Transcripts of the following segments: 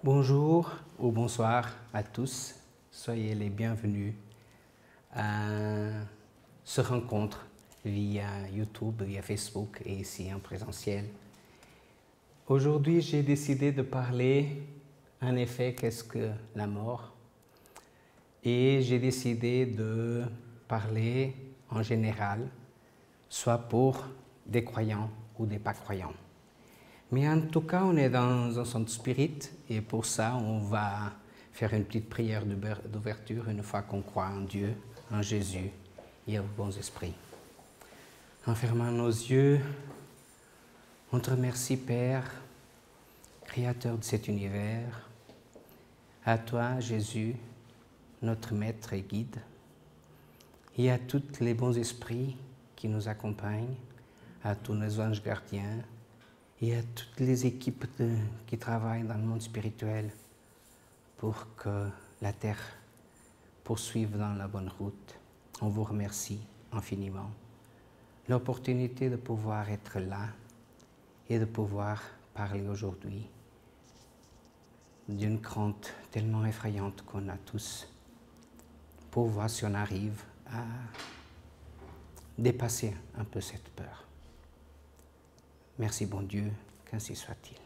Bonjour ou bonsoir à tous, soyez les bienvenus à ce rencontre via YouTube, via Facebook et ici en présentiel. Aujourd'hui, j'ai décidé de parler, en effet, qu'est-ce que la mort? Et j'ai décidé de parler en général, soit pour des croyants ou des pas croyants. Mais en tout cas, on est dans un centre spirit et pour ça, on va faire une petite prière d'ouverture une fois qu'on croit en Dieu, en Jésus et aux bons esprits. En fermant nos yeux, on te remercie, Père, Créateur de cet univers, à toi, Jésus, notre Maître et Guide, et à tous les bons esprits qui nous accompagnent, à tous nos anges gardiens, et à toutes les équipes qui travaillent dans le monde spirituel pour que la Terre poursuive dans la bonne route. On vous remercie infiniment. L'opportunité de pouvoir être là et de pouvoir parler aujourd'hui d'une crainte tellement effrayante qu'on a tous, pour voir si on arrive à dépasser un peu cette peur. Merci, bon Dieu, qu'ainsi soit-il.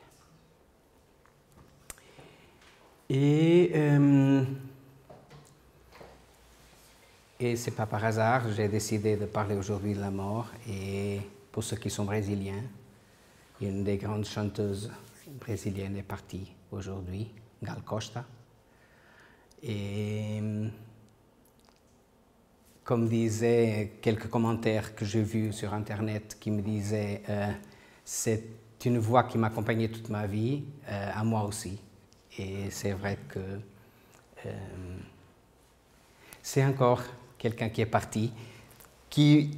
Et c'est pas par hasard, j'ai décidé de parler aujourd'hui de la mort. Et pour ceux qui sont brésiliens, une des grandes chanteuses brésiliennes est partie aujourd'hui, Gal Costa. Et comme disaient quelques commentaires que j'ai vus sur Internet qui me disaient c'est une voix qui m'accompagnait toute ma vie, à moi aussi. Et c'est vrai que c'est encore quelqu'un qui est parti, qui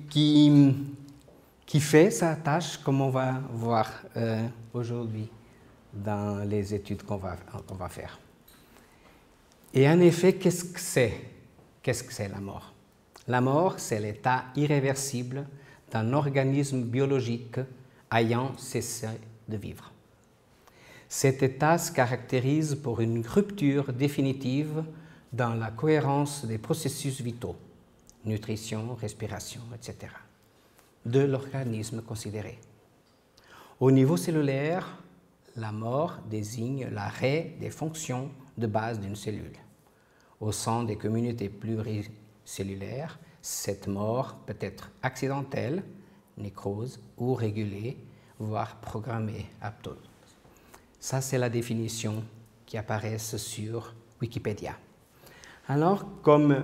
fait sa tâche, comme on va voir aujourd'hui dans les études qu'on va faire. Et en effet, qu'est-ce que c'est? Qu'est-ce que c'est la mort? La mort, c'est l'état irréversible d'un organisme biologique ayant cessé de vivre. Cet état se caractérise par une rupture définitive dans la cohérence des processus vitaux, nutrition, respiration, etc., de l'organisme considéré. Au niveau cellulaire, la mort désigne l'arrêt des fonctions de base d'une cellule. Au sein des communautés pluricellulaires, cette mort peut être accidentelle, nécrose ou régulée, voire programmée, aptose. Ça, c'est la définition qui apparaît sur Wikipédia. Alors, comme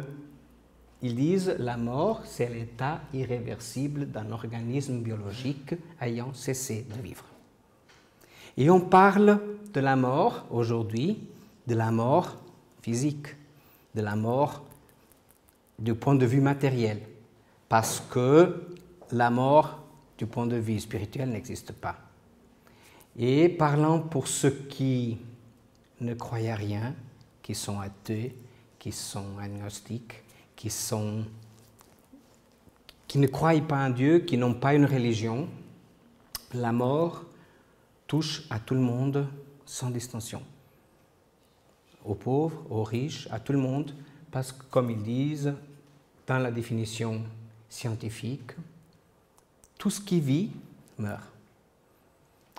ils disent, la mort, c'est l'état irréversible d'un organisme biologique ayant cessé de vivre. Et on parle de la mort aujourd'hui, de la mort physique, de la mort du point de vue matériel, parce que la mort du point de vue spirituel n'existe pas. Et parlant pour ceux qui ne croient à rien, qui sont athées, qui sont agnostiques, qui ne croient pas en Dieu, qui n'ont pas une religion, la mort touche à tout le monde sans distinction. Aux pauvres, aux riches, à tout le monde, parce que comme ils disent dans la définition scientifique, tout ce qui vit meurt.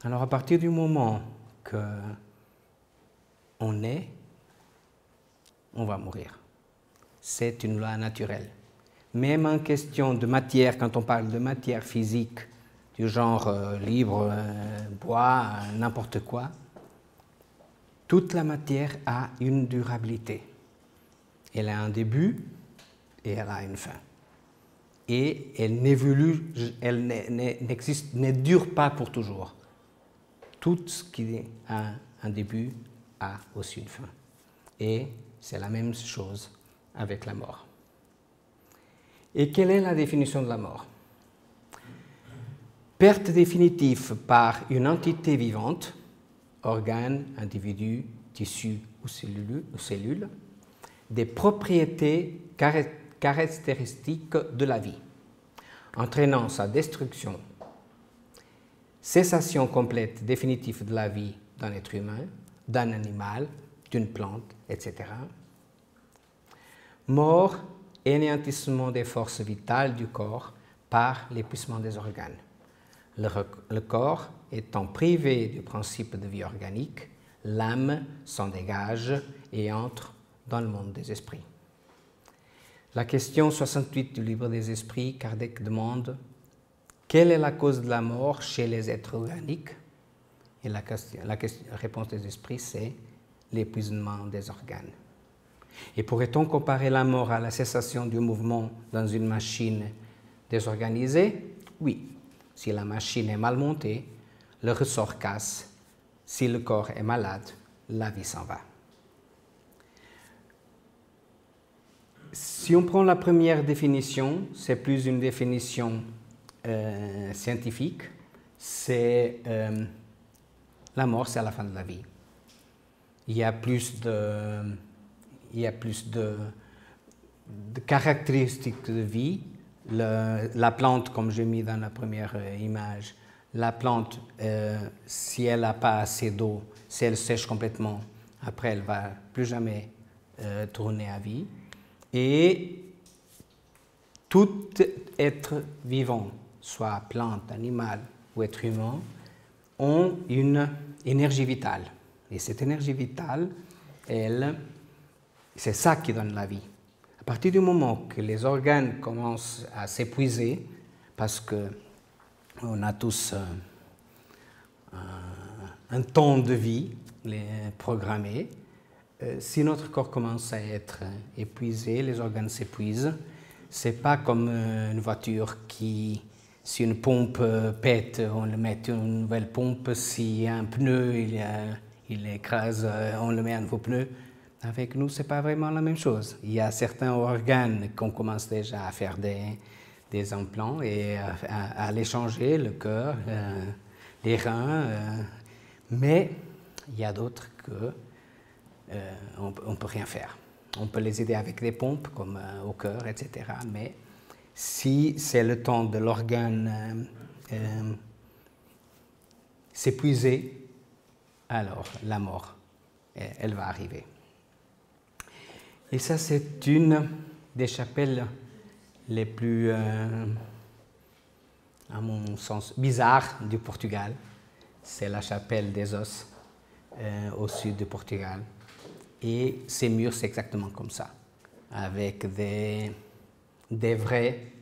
Alors à partir du moment qu'on est, on va mourir. C'est une loi naturelle. Même en question de matière, quand on parle de matière physique, du genre libre, bois, n'importe quoi, toute la matière a une durabilité. Elle a un début et elle a une fin. Et elle n'évolue, elle ne dure pas pour toujours. Tout ce qui a un début a aussi une fin. Et c'est la même chose avec la mort. Et quelle est la définition de la mort? Perte définitive par une entité vivante, organe, individu, tissu ou cellule, des propriétés caractéristiques de la vie, entraînant sa destruction, cessation complète définitive de la vie d'un être humain, d'un animal, d'une plante, etc. Mort, anéantissement des forces vitales du corps par l'épuisement des organes. Le corps étant privé du principe de vie organique, l'âme s'en dégage et entre dans le monde des esprits. La question 68 du livre des esprits, Kardec demande « Quelle est la cause de la mort chez les êtres organiques ?» Et la réponse des esprits, c'est l'épuisement des organes. Et pourrait-on comparer la mort à la cessation du mouvement dans une machine désorganisée? Oui. Si la machine est mal montée, le ressort casse. Si le corps est malade, la vie s'en va. Si on prend la première définition, c'est plus une définition scientifique. C'est la mort, c'est à la fin de la vie. Il y a plus de caractéristiques de vie. La plante, comme j'ai mis dans la première image, la plante, si elle n'a pas assez d'eau, si elle sèche complètement, après elle ne va plus jamais tourner à vie. Et tout être vivant, soit plante, animal ou être humain, ont une énergie vitale. Et cette énergie vitale, c'est ça qui donne la vie. À partir du moment que les organes commencent à s'épuiser, parce qu'on a tous un temps de vie programmé, si notre corps commence à être épuisé, les organes s'épuisent, c'est pas comme une voiture qui, si une pompe pète, on le met une nouvelle pompe, si un pneu il écrase, on le met un nouveau pneu. Avec nous, c'est pas vraiment la même chose. Il y a certains organes qu'on commence déjà à faire des implants et à les changer, le cœur, les reins, mais il y a d'autres que on ne peut rien faire. On peut les aider avec des pompes, comme au cœur, etc. Mais si c'est le temps de l'organe s'épuiser, alors la mort, elle va arriver. Et ça, c'est une des chapelles les plus, à mon sens, bizarres du Portugal. C'est la chapelle des os au sud du Portugal. Et ces murs, c'est exactement comme ça, avec des vrais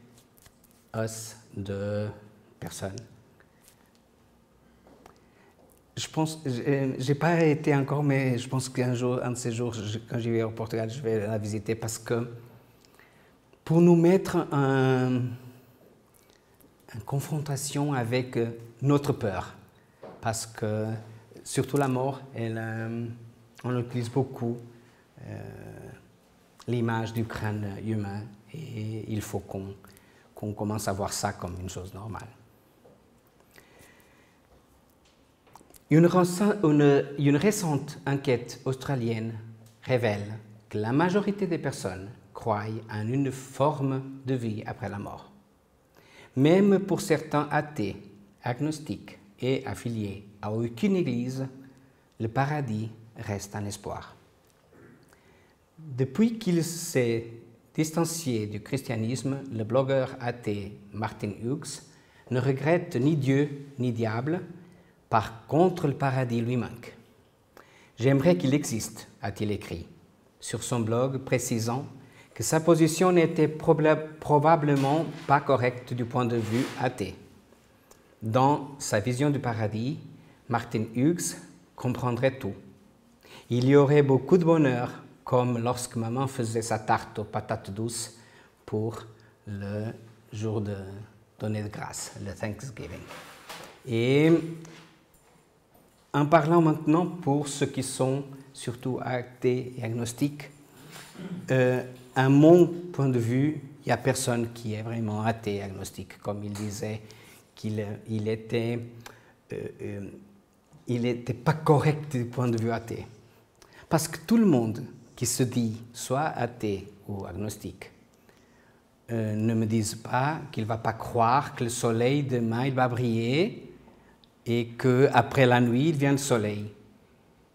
os de personnes. Je pense, j'ai pas été encore, mais je pense qu'un jour, un de ces jours, quand j'y vais au Portugal, je vais la visiter parce que pour nous mettre en confrontation avec notre peur, parce que surtout la mort, on utilise beaucoup l'image du crâne humain et il faut qu'on commence à voir ça comme une chose normale. Une récente enquête australienne révèle que la majorité des personnes croient en une forme de vie après la mort. Même pour certains athées, agnostiques et affiliés à aucune église, le paradis reste un espoir. Depuis qu'il s'est distancié du christianisme, le blogueur athée Martin Hughes ne regrette ni Dieu ni diable. Par contre, le paradis lui manque. J'aimerais qu'il existe, a-t-il écrit sur son blog, précisant que sa position n'était probablement pas correcte du point de vue athée. Dans sa vision du paradis, Martin Hughes comprendrait tout. Il y aurait beaucoup de bonheur, comme lorsque maman faisait sa tarte aux patates douces pour le jour de donner de grâce, le Thanksgiving. Et en parlant maintenant pour ceux qui sont surtout athées et agnostiques, à mon point de vue, il n'y a personne qui est vraiment athée et agnostique. Comme il disait qu'il était pas correct du point de vue athée. Parce que tout le monde qui se dit soit athée ou agnostique ne me dise pas qu'il ne va pas croire que le soleil demain il va briller et qu'après la nuit, il vient le soleil.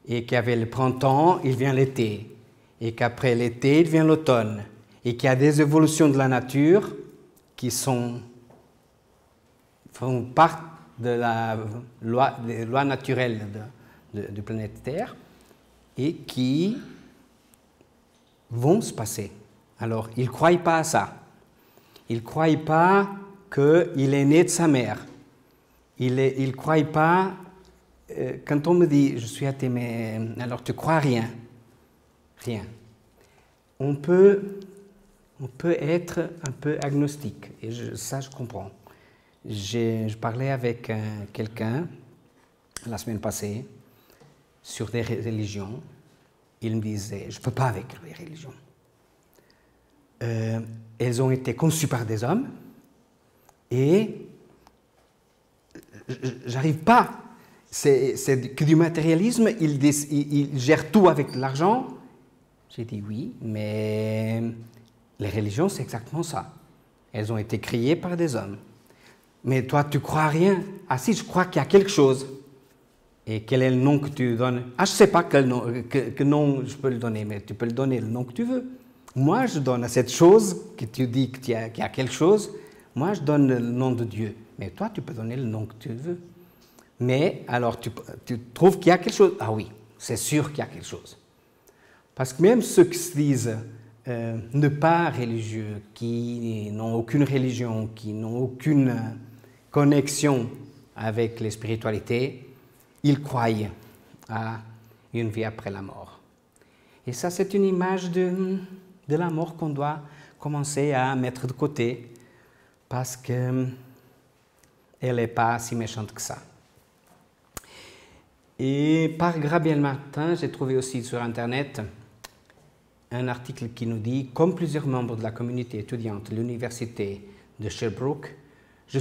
et qu'avec le printemps, il vient l'été, et qu'après l'été, il vient l'automne, et qu'il y a des évolutions de la nature qui font part de des lois naturelles du planète Terre et qui vont se passer. Alors, ils ne croient pas à ça. Ils ne croient pas qu'il est né de sa mère. Ils ne croient pas... quand on me dit « je suis athée », mais alors tu ne crois à rien. Rien. On peut être un peu agnostique, et ça je comprends. Je parlais avec quelqu'un la semaine passée sur des religions. Il me disait, je ne peux pas avec les religions. Elles ont été conçues par des hommes et j'arrive pas. C'est que du matérialisme, ils gèrent tout avec de l'argent. J'ai dit oui, mais les religions, c'est exactement ça. Elles ont été créées par des hommes. Mais toi, tu crois à rien. Ah si, je crois qu'il y a quelque chose. Et quel est le nom que tu donnes? Ah, je ne sais pas quel nom je peux le donner, mais tu peux le donner le nom que tu veux. Moi, je donne à cette chose que tu dis qu'il y a quelque chose, moi, je donne le nom de Dieu. Mais toi, tu peux donner le nom que tu veux. Mais alors, tu trouves qu'il y a quelque chose? Ah oui, c'est sûr qu'il y a quelque chose. Parce que même ceux qui se disent ne pas religieux, qui n'ont aucune religion, qui n'ont aucune connexion avec les spiritualités, ils croient à une vie après la mort. Et ça, c'est une image de la mort qu'on doit commencer à mettre de côté parce qu'elle n'est pas si méchante que ça. Et par Gabriel Martin, j'ai trouvé aussi sur Internet un article qui nous dit « Comme plusieurs membres de la communauté étudiante de l'université de Sherbrooke, je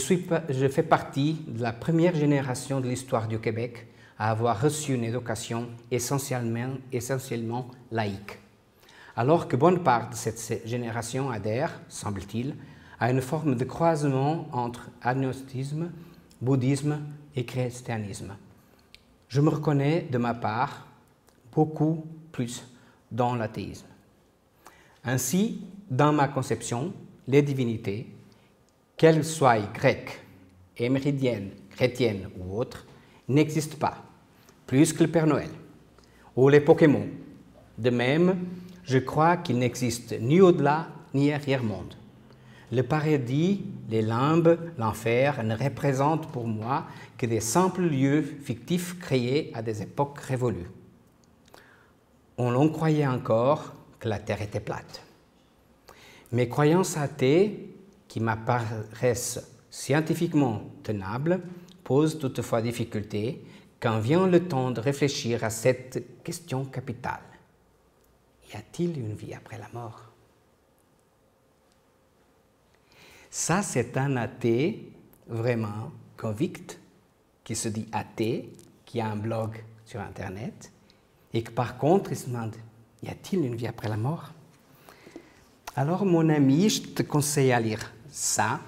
fais partie de la première génération de l'histoire du Québec à avoir reçu une éducation essentiellement laïque. Alors que bonne part de cette génération adhère, semble-t-il, à une forme de croisement entre agnosticisme, bouddhisme et christianisme. Je me reconnais de ma part beaucoup plus dans l'athéisme. Ainsi, dans ma conception, les divinités, qu'elles soient grecques, éméridiennes, chrétiennes ou autres, n'existent pas, plus que le Père Noël ou les Pokémon. De même, je crois qu'il n'existe ni au-delà ni arrière-monde. Le paradis, les limbes, l'enfer ne représentent pour moi que des simples lieux fictifs créés à des époques révolues. On croyait encore que la Terre était plate. Mes croyances athées, qui m'apparaissent scientifiquement tenables, posent toutefois difficulté quand vient le temps de réfléchir à cette question capitale. Y a-t-il une vie après la mort? Ça, c'est un athée vraiment convict, qui se dit athée, qui a un blog sur Internet, et que par contre, il se demande, y a-t-il une vie après la mort? Alors, mon ami, je te conseille à lire ça,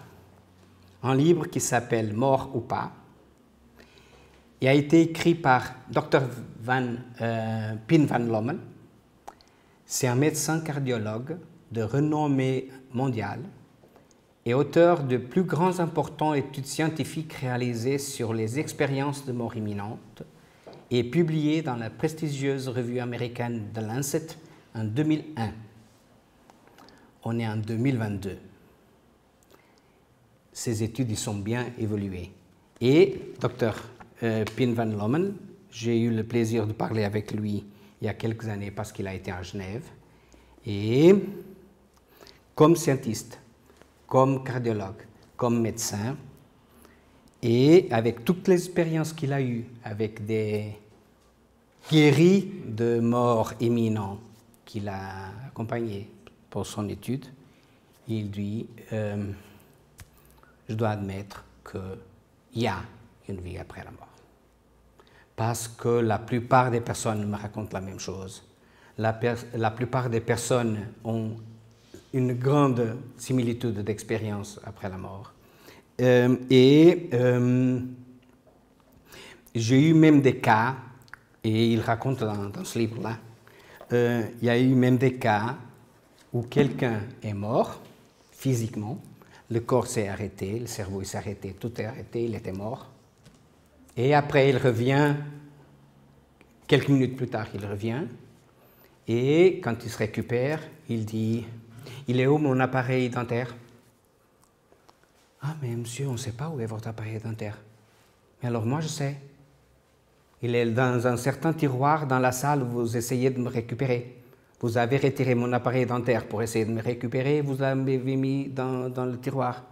un livre qui s'appelle « Mort ou pas ». Il a été écrit par Dr. Pien van Lommel. C'est un médecin cardiologue de renommée mondiale et auteur de plus grands importants études scientifiques réalisées sur les expériences de mort imminente et publié dans la prestigieuse revue américaine The Lancet en 2001. On est en 2022. Ces études y sont bien évoluées. Et Dr. Pien van Lommel, j'ai eu le plaisir de parler avec lui il y a quelques années parce qu'il a été à Genève. Et comme scientiste, comme cardiologue, comme médecin, et avec toutes les expériences qu'il a eues, avec des guéris de mort imminente qu'il a accompagnés pour son étude, il dit je dois admettre qu'il y a une vie après la mort. Parce que la plupart des personnes me racontent la même chose. La plupart des personnes ont une grande similitude d'expérience après la mort. J'ai eu même des cas Et il raconte dans ce livre-là, il y a eu même des cas où quelqu'un est mort physiquement, le corps s'est arrêté, le cerveau s'est arrêté, tout est arrêté, il était mort. Et après, il revient, quelques minutes plus tard, il revient, et quand il se récupère, il dit « Il est où mon appareil dentaire ?»« Ah, mais monsieur, on ne sait pas où est votre appareil dentaire. »« Mais alors moi, je sais. Il est dans un certain tiroir dans la salle où vous essayez de me récupérer. Vous avez retiré mon appareil dentaire pour essayer de me récupérer, vous l'avez mis dans le tiroir. »«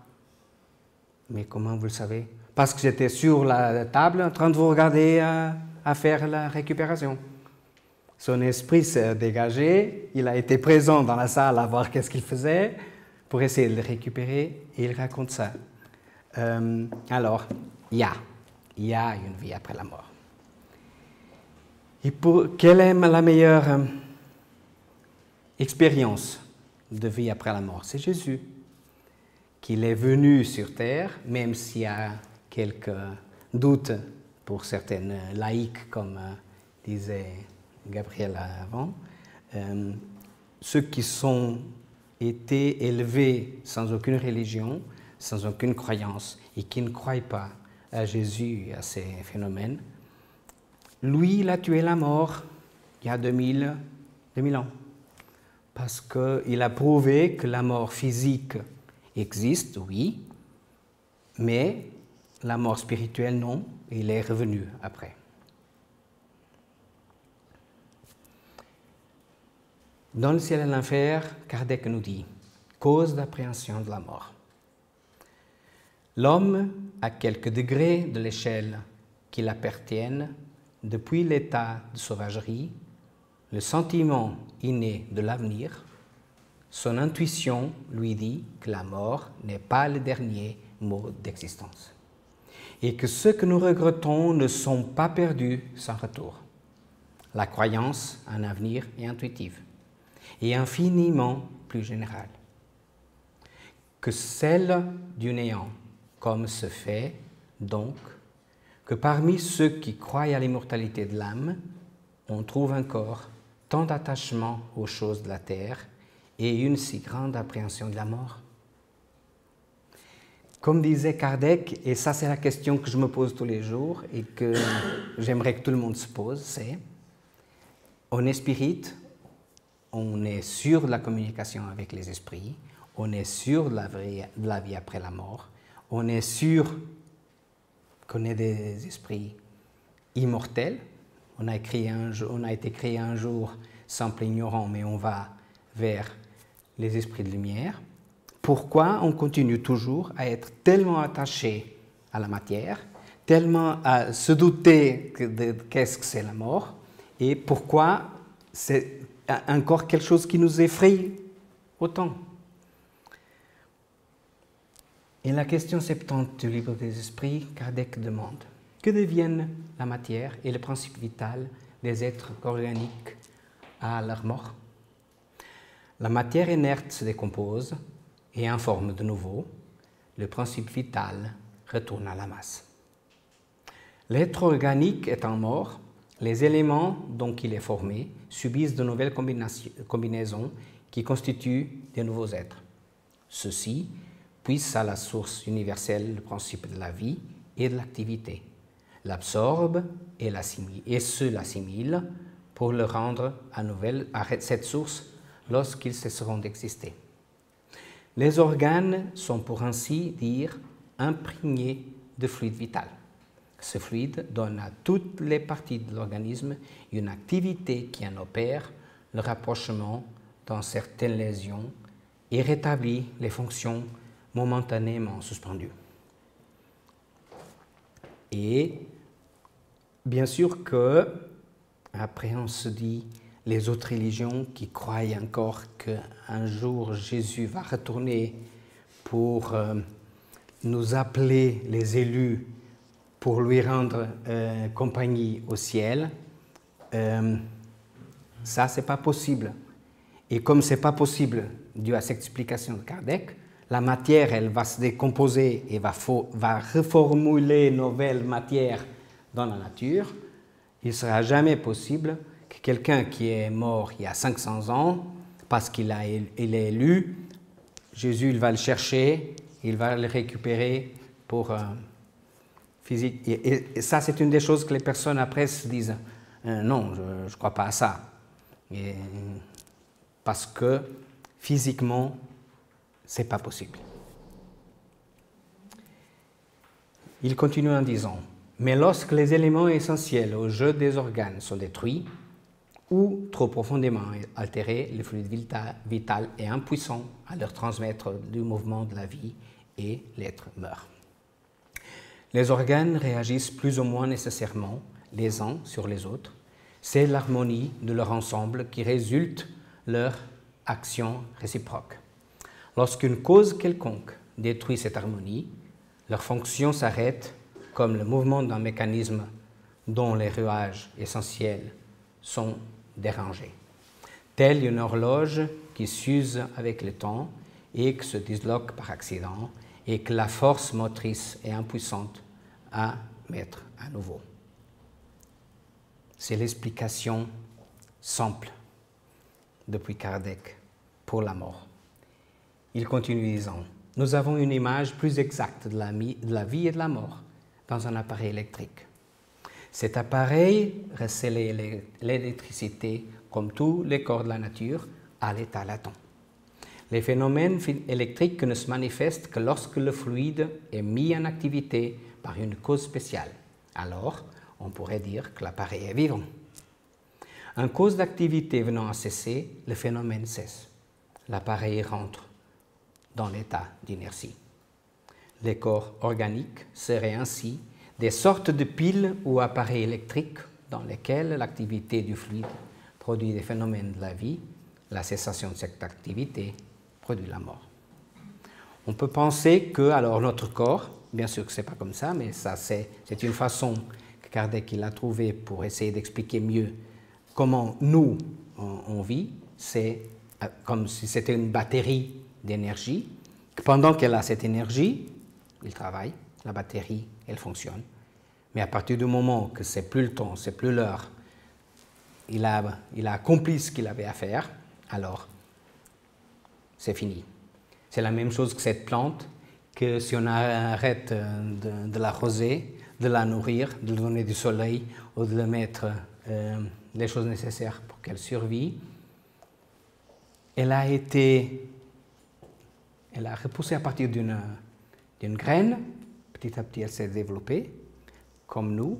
Mais comment vous le savez ?»« Parce que j'étais sur la table en train de vous regarder à faire la récupération. » Son esprit s'est dégagé, il a été présent dans la salle à voir qu'est-ce qu'il faisait pour essayer de le récupérer, et il raconte ça. Alors, il y a une vie après la mort. Et quelle est la meilleure expérience de vie après la mort? C'est Jésus, qu'il est venu sur terre, même s'il y a quelques doutes pour certaines laïcs, comme disait Gabriel avant. Ceux qui sont été élevés sans aucune religion, sans aucune croyance, et qui ne croient pas à Jésus et à ces phénomènes, lui, il a tué la mort il y a 2000 ans. Parce qu'il a prouvé que la mort physique existe, oui, mais la mort spirituelle, non. Il est revenu après. Dans le ciel et l'enfer, Kardec nous dit « Cause d'appréhension de la mort ». L'homme, à quelques degrés de l'échelle qui l'appartiennent, depuis l'état de sauvagerie, le sentiment inné de l'avenir, son intuition lui dit que la mort n'est pas le dernier mot d'existence et que ceux que nous regrettons ne sont pas perdus sans retour. La croyance en un avenir est intuitive et infiniment plus générale que celle du néant, comme ce fait donc que parmi ceux qui croient à l'immortalité de l'âme, on trouve encore tant d'attachement aux choses de la terre et une si grande appréhension de la mort. Comme disait Kardec, et ça c'est la question que je me pose tous les jours et que j'aimerais que tout le monde se pose, c'est on est spirit, on est sûr de la communication avec les esprits, on est sûr de la vie après la mort, on est sûr qu'on est des esprits immortels. On a été créé un jour simple ignorant, mais on va vers les esprits de lumière. Pourquoi on continue toujours à être tellement attaché à la matière, tellement à se douter de qu'est-ce que c'est la mort, et pourquoi c'est encore quelque chose qui nous effraie autant? Et la question 70 du livre des esprits, Kardec demande « Que deviennent la matière et le principe vital des êtres organiques à leur mort ?» La matière inerte se décompose et informe de nouveau. Le principe vital retourne à la masse. L'être organique étant mort, les éléments dont il est formé subissent de nouvelles combinaisons qui constituent de nouveaux êtres. Ceux-ci puissent à la source universelle le principe de la vie et de l'activité, l'absorbent et l'assimilent pour le rendre à cette source lorsqu'ils cesseront d'exister. Les organes sont pour ainsi dire imprégnés de fluide vital. Ce fluide donne à toutes les parties de l'organisme une activité qui en opère le rapprochement dans certaines lésions et rétablit les fonctions momentanément suspendues. Et bien sûr que, après on se dit, les autres religions qui croient encore qu'un jour Jésus va retourner pour nous appeler les élus pour lui rendre compagnie au ciel, ça c'est pas possible. Et comme c'est pas possible, dû à cette explication de Kardec, la matière elle va se décomposer et va reformuler une nouvelle matière dans la nature. Il ne sera jamais possible que quelqu'un qui est mort il y a 500 ans, parce qu'il est élu, Jésus il va le chercher, il va le récupérer pour physique. Et ça, c'est une des choses que les personnes après se disent non, je ne crois pas à ça. Parce que physiquement, ce n'est pas possible. Il continue en disant, mais lorsque les éléments essentiels au jeu des organes sont détruits ou trop profondément altérés, le fluide vital est impuissant à leur transmettre du mouvement de la vie et l'être meurt. Les organes réagissent plus ou moins nécessairement les uns sur les autres. C'est l'harmonie de leur ensemble qui résulte leur action réciproque. Lorsqu'une cause quelconque détruit cette harmonie, leur fonction s'arrête comme le mouvement d'un mécanisme dont les rouages essentiels sont dérangés. Telle une horloge qui s'use avec le temps et qui se disloque par accident et que la force motrice est impuissante à mettre à nouveau. C'est l'explication simple depuis Kardec pour la mort. Il continue disant, nous avons une image plus exacte de la vie et de la mort dans un appareil électrique. Cet appareil recèle l'électricité comme tous les corps de la nature à l'état latent. Les phénomènes électriques ne se manifestent que lorsque le fluide est mis en activité par une cause spéciale. Alors, on pourrait dire que l'appareil est vivant. En cause d'activité venant à cesser, le phénomène cesse. L'appareil rentre dans l'état d'inertie. Les corps organiques seraient ainsi des sortes de piles ou appareils électriques dans lesquels l'activité du fluide produit des phénomènes de la vie. La cessation de cette activité produit la mort. On peut penser que alors notre corps, bien sûr que ce n'est pas comme ça, mais ça c'est une façon que Kardec il a trouvée pour essayer d'expliquer mieux comment nous on vit. C'est comme si c'était une batterie d'énergie. Pendant qu'elle a cette énergie, il travaille, la batterie, elle fonctionne. Mais à partir du moment que c'est plus le temps, c'est plus l'heure, il a accompli ce qu'il avait à faire, alors c'est fini. C'est la même chose que cette plante, que si on arrête de l'arroser, de la nourrir, de lui donner du soleil ou de lui mettre les choses nécessaires pour qu'elle survive, elle a repoussé à partir d'une graine. Petit à petit, elle s'est développée, comme nous.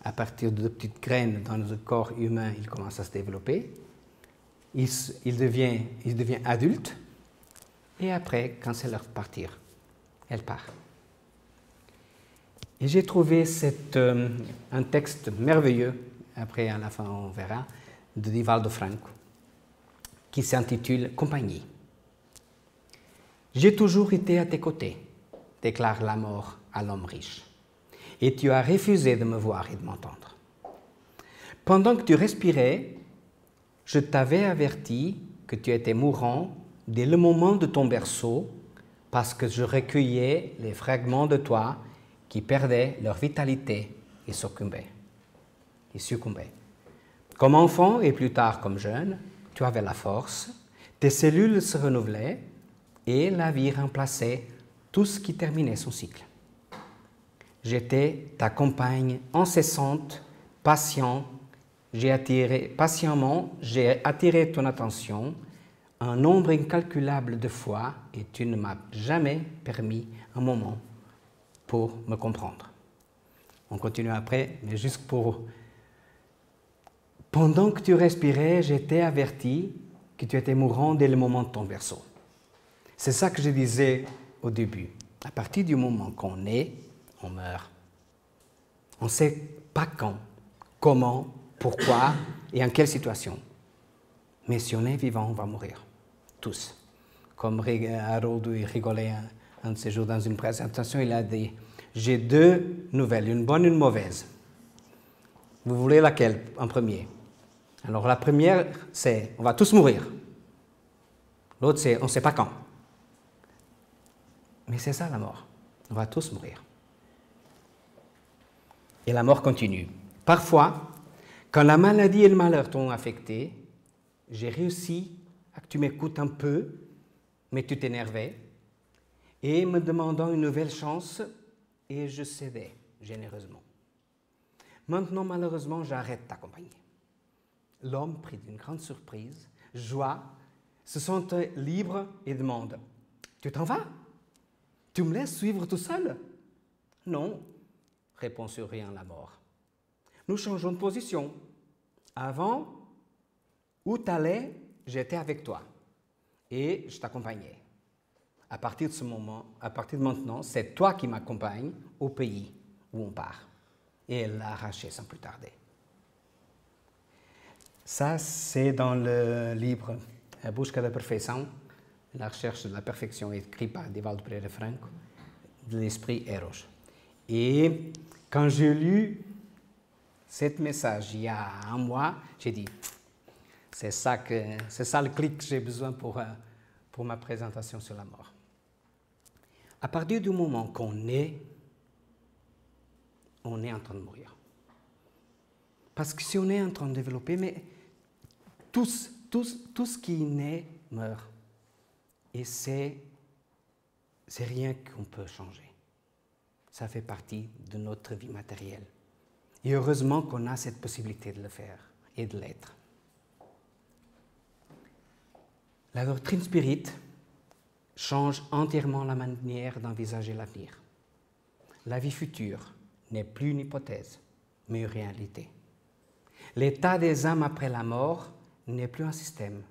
À partir de petites graines dans notre corps humain, il commence à se développer. Il devient adulte. Et après, quand c'est l'heure de partir, elle part. Et j'ai trouvé un texte merveilleux, après à la fin on verra, de Divaldo Franco, qui s'intitule « Compagnie ». J'ai toujours été à tes côtés, déclare la mort à l'homme riche, et tu as refusé de me voir et de m'entendre. Pendant que tu respirais, je t'avais averti que tu étais mourant dès le moment de ton berceau, parce que je recueillais les fragments de toi qui perdaient leur vitalité et succombaient. Comme enfant et plus tard comme jeune, tu avais la force, tes cellules se renouvelaient et la vie remplaçait tout ce qui terminait son cycle. J'étais ta compagne incessante, patiemment, j'ai attiré ton attention un nombre incalculable de fois et tu ne m'as jamais permis un moment pour me comprendre. On continue après, mais juste pour... Pendant que tu respirais, j'étais averti que tu étais mourant dès le moment de ton berceau. C'est ça que je disais au début. À partir du moment qu'on est, on meurt. On ne sait pas quand, comment, pourquoi et en quelle situation. Mais si on est vivant, on va mourir. Tous. Comme Harold rigolait un de ces jours dans une présentation, il a dit « J'ai deux nouvelles, une bonne et une mauvaise. Vous voulez laquelle en premier ?» Alors la première, c'est « On va tous mourir ». L'autre, c'est « On ne sait pas quand ». Mais c'est ça la mort. On va tous mourir. Et la mort continue. Parfois, quand la maladie et le malheur t'ont affecté, j'ai réussi à que tu m'écoutes un peu, mais tu t'énervais, et me demandant une nouvelle chance, et je cédais généreusement. Maintenant, malheureusement, j'arrête de t'accompagner. L'homme, pris d'une grande surprise, joie, se sent libre et demande « Tu t'en vas? Tu me laisses suivre tout seul ?» « Non, » répond sur rien la mort. Nous changeons de position. Avant, où tu allais, j'étais avec toi et je t'accompagnais. À partir de ce moment, à partir de maintenant, c'est toi qui m'accompagnes au pays où on part. Et elle l'a arraché sans plus tarder. Ça, c'est dans le livre A Busca da Perfeição, La recherche de la perfection, écrit par Divaldo Pereira Franco, de l'esprit Eros. Et quand j'ai lu ce message il y a un mois, j'ai dit, c'est ça le clic que j'ai besoin pour ma présentation sur la mort. À partir du moment qu'on est, on est en train de mourir. Parce que si on est en train de développer, mais tout ce qui naît meurt. Et c'est rien qu'on peut changer. Ça fait partie de notre vie matérielle. Et heureusement qu'on a cette possibilité de le faire et de l'être. La doctrine spirit change entièrement la manière d'envisager l'avenir. La vie future n'est plus une hypothèse, mais une réalité. L'état des âmes après la mort n'est plus un système,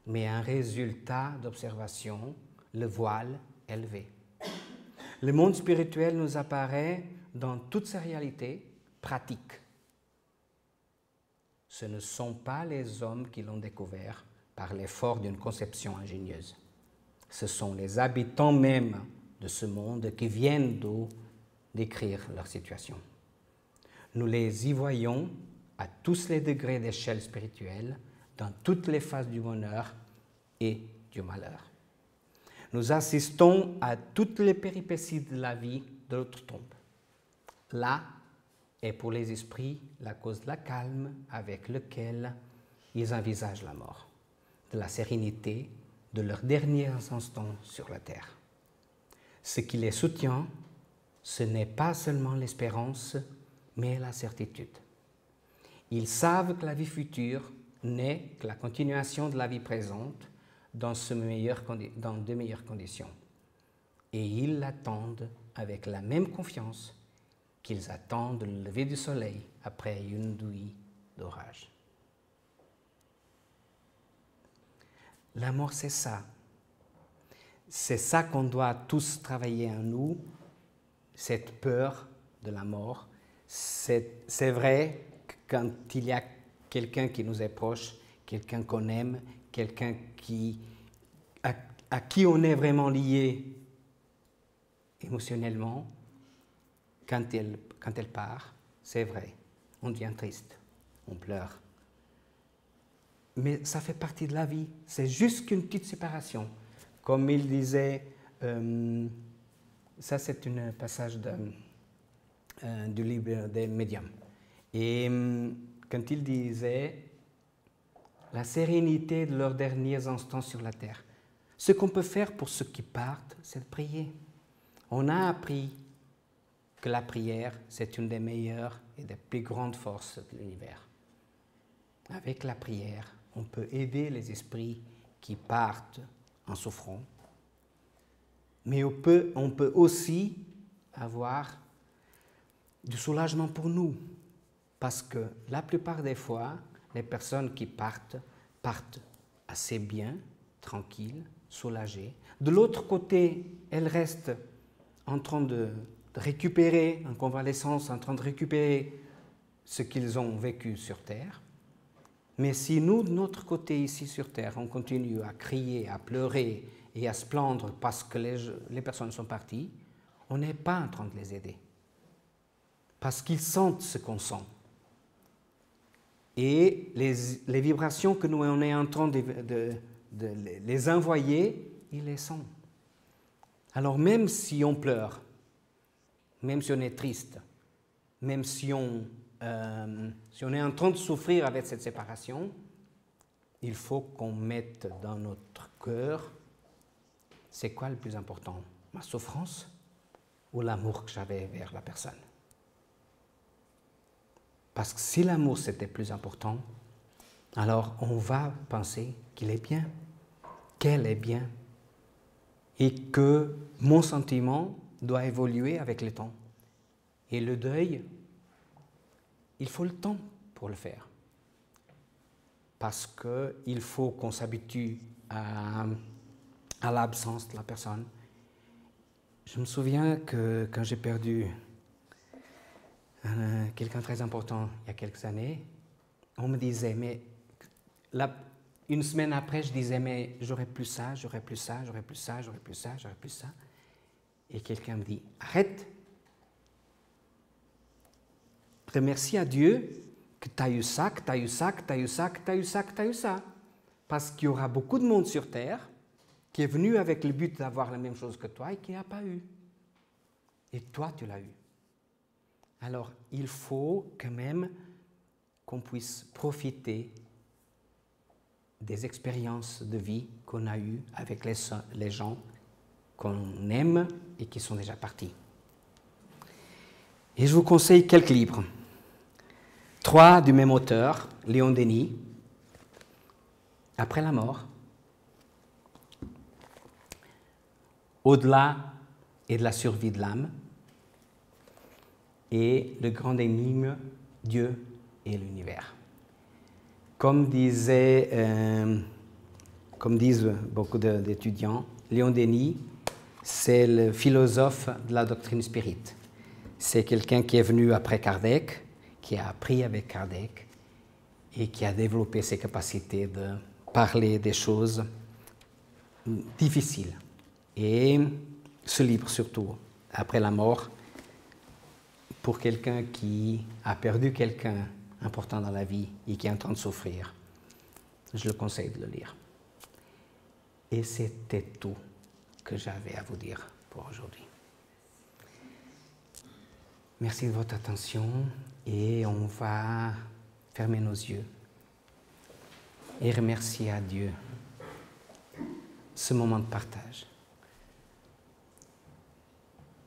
mais un résultat d'observation, le voile élevé. Le monde spirituel nous apparaît dans toute sa réalité pratique. Ce ne sont pas les hommes qui l'ont découvert par l'effort d'une conception ingénieuse. Ce sont les habitants même de ce monde qui viennent décrire leur situation. Nous les y voyons à tous les degrés d'échelle spirituelle, dans toutes les phases du bonheur et du malheur. Nous assistons à toutes les péripéties de la vie de l'outre-tombe. Là est pour les esprits la cause de la calme avec lequel ils envisagent la mort, de la sérénité de leurs derniers instants sur la terre. Ce qui les soutient, ce n'est pas seulement l'espérance, mais la certitude. Ils savent que la vie future n'est que la continuation de la vie présente dans de meilleures conditions. Et ils l'attendent avec la même confiance qu'ils attendent le lever du soleil après une nuit d'orage. La mort, c'est ça. C'est ça qu'on doit tous travailler en nous, cette peur de la mort. C'est vrai que quand il y a quelqu'un qui nous est proche, quelqu'un qu'on aime, quelqu'un à qui on est vraiment lié émotionnellement, quand elle part, c'est vrai, on devient triste, on pleure. Mais ça fait partie de la vie, c'est juste qu'une petite séparation. Comme il disait, ça c'est un passage du livre des médiums. Et quand il disait la sérénité de leurs derniers instants sur la terre, ce qu'on peut faire pour ceux qui partent, c'est de prier. On a appris que la prière, c'est une des meilleures et des plus grandes forces de l'univers. Avec la prière, on peut aider les esprits qui partent en souffrant, mais on peut aussi avoir du soulagement pour nous, parce que la plupart des fois, les personnes qui partent assez bien, tranquilles, soulagées. De l'autre côté, elles restent en train de récupérer, en convalescence, en train de récupérer ce qu'ils ont vécu sur Terre. Mais si nous, de notre côté ici sur Terre, on continue à crier, à pleurer et à se plaindre parce que les personnes sont parties, on n'est pas en train de les aider. Parce qu'ils sentent ce qu'on sent. Et les vibrations que nous on est en train de les envoyer, ils les sentent. Alors même si on pleure, même si on est triste, même si on si on est en train de souffrir avec cette séparation, il faut qu'on mette dans notre cœur, c'est quoi le plus important? Ma souffrance ou l'amour que j'avais vers la personne? Parce que si l'amour c'était plus important, alors on va penser qu'il est bien, qu'elle est bien, et que mon sentiment doit évoluer avec le temps. Et le deuil, il faut le temps pour le faire. Parce qu'il faut qu'on s'habitue à l'absence de la personne. Je me souviens que quand j'ai perdu quelqu'un de très important il y a quelques années, on me disait, mais une semaine après, je disais, mais j'aurais plus ça, j'aurais plus ça, j'aurais plus ça, j'aurais plus ça, j'aurais plus ça. Et quelqu'un me dit, arrête, remercie à Dieu que tu as eu ça, que tu as eu ça, que tu as eu ça, que tu as eu ça, que tu as eu ça. Parce qu'il y aura beaucoup de monde sur Terre qui est venu avec le but d'avoir la même chose que toi et qui n'a pas eu. Et toi, tu l'as eu. Alors, il faut quand même qu'on puisse profiter des expériences de vie qu'on a eues avec les gens qu'on aime et qui sont déjà partis. Et je vous conseille quelques livres. 3 du même auteur, Léon Denis, Après la mort, Au-delà et de la survie de l'âme, et Le grand énigme, Dieu et l'univers. Comme disent beaucoup d'étudiants, Léon Denis, c'est le philosophe de la doctrine spirit. C'est quelqu'un qui est venu après Kardec, qui a appris avec Kardec et qui a développé ses capacités de parler des choses difficiles. Et ce livre surtout, Après la mort, pour quelqu'un qui a perdu quelqu'un important dans la vie et qui est en train de souffrir, je le conseille de le lire. Et c'était tout que j'avais à vous dire pour aujourd'hui. Merci de votre attention et on va fermer nos yeux et remercier à Dieu ce moment de partage.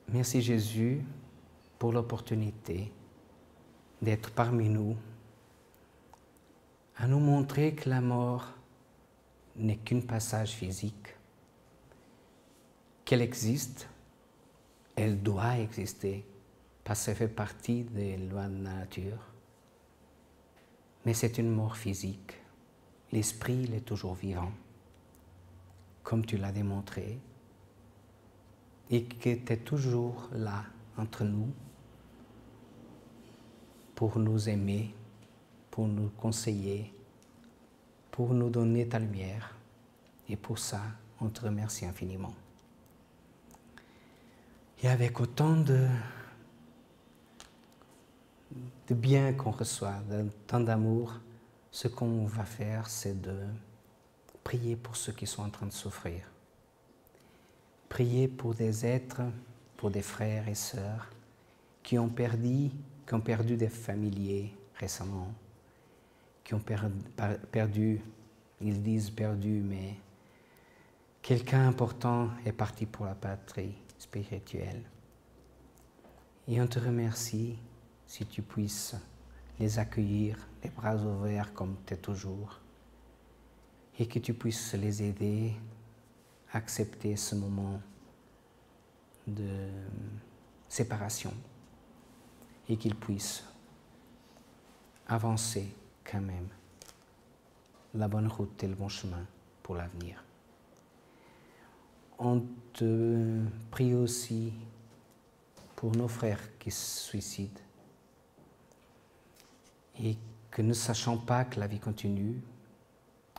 Merci Jésus pour l'opportunité d'être parmi nous, à nous montrer que la mort n'est qu'un passage physique, qu'elle existe, elle doit exister, parce que ça fait partie des lois de la nature. Mais c'est une mort physique. L'esprit, il est toujours vivant, comme tu l'as démontré, et que tu es toujours là, entre nous, pour nous aimer, pour nous conseiller, pour nous donner ta lumière. Et pour ça, on te remercie infiniment. Et avec autant de bien qu'on reçoit, tant d'amour, ce qu'on va faire, c'est de prier pour ceux qui sont en train de souffrir. Prier pour des êtres, pour des frères et sœurs qui ont perdu des familiers récemment, qui ont perdu, ils disent perdu, mais quelqu'un important est parti pour la patrie spirituelle. Et on te remercie si tu puisses les accueillir, les bras ouverts comme tu es toujours, et que tu puisses les aider à accepter ce moment de séparation et qu'ils puissent avancer quand même la bonne route et le bon chemin pour l'avenir. On te prie aussi pour nos frères qui se suicident et que ne sachant pas que la vie continue,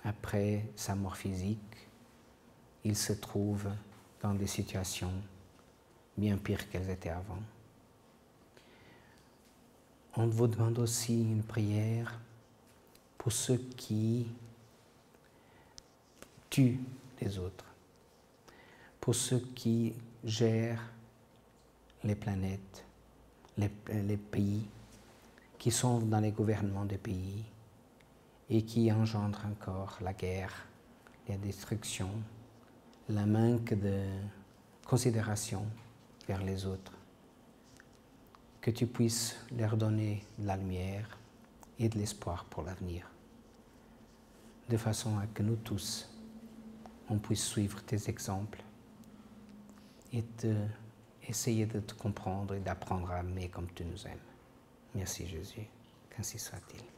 après sa mort physique, ils se trouvent dans des situations bien pires qu'elles étaient avant. On vous demande aussi une prière pour ceux qui tuent les autres, pour ceux qui gèrent les planètes, les pays, qui sont dans les gouvernements des pays et qui engendrent encore la guerre, la destruction, le manque de considération vers les autres. Que tu puisses leur donner de la lumière et de l'espoir pour l'avenir, de façon à que nous tous, on puisse suivre tes exemples et essayer de te comprendre et d'apprendre à aimer comme tu nous aimes. Merci Jésus, qu'ainsi soit-il.